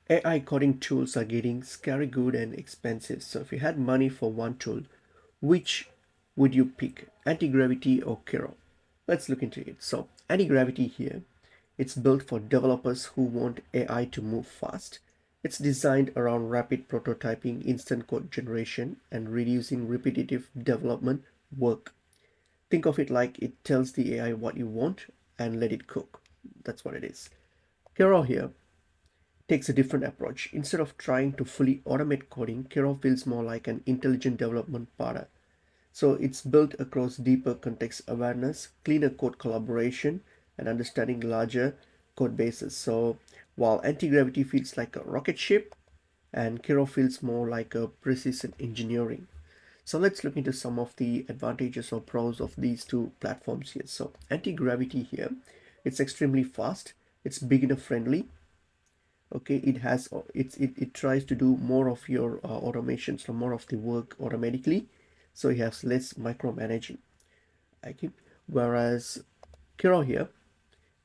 AI coding tools are getting scary good and expensive. So if you had money for one tool, which would you pick? Anti-gravity or Kiro? Let's look into it. So anti-gravity here, it's built for developers who want AI to move fast. It's designed around rapid prototyping, instant code generation, and reducing repetitive development work. Think of it like it tells the AI what you want and let it cook. That's what it is. Kiro here takes a different approach. Instead of trying to fully automate coding, Kiro feels more like an intelligent development partner. So it's built across deeper context awareness, cleaner code collaboration, and understanding larger code bases. So while anti-gravity feels like a rocket ship, and Kiro feels more like a precision engineering. So let's look into some of the advantages or pros of these two platforms here. So anti-gravity here, it's extremely fast, it's beginner friendly. Okay, it tries to do more of your automations, so more of the work automatically, so it has less micromanaging. Okay, whereas Kiro here,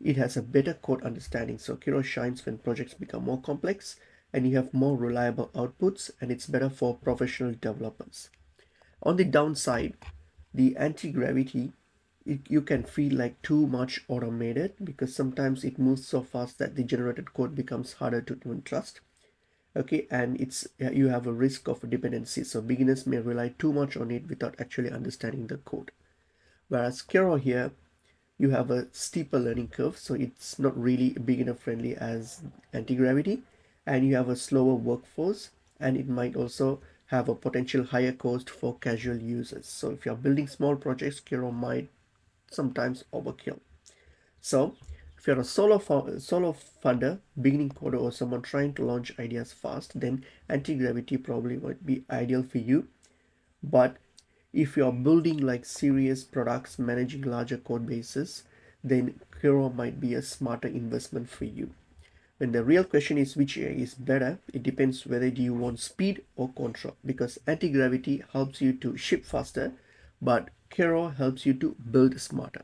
it has a better code understanding. So Kiro shines when projects become more complex and you have more reliable outputs, and it's better for professional developers. On the downside, the anti-gravity, you can feel like too much automated because sometimes it moves so fast that the generated code becomes harder to even trust. Okay, and it's you have a risk of dependency, so beginners may rely too much on it without actually understanding the code. Whereas Kero here, you have a steeper learning curve, so it's not really beginner friendly as anti-gravity, and you have a slower workforce, and it might also have a potential higher cost for casual users. So if you're building small projects, Kero might sometimes overkill. So if you're a solo funder, beginning coder, or someone trying to launch ideas fast, then anti-gravity probably would be ideal for you. But if you're building like serious products, managing larger code bases, then Kiro might be a smarter investment for you. When the real question is which AI is better, it depends whether do you want speed or control, because anti-gravity helps you to ship faster, but Kiro helps you to build smarter.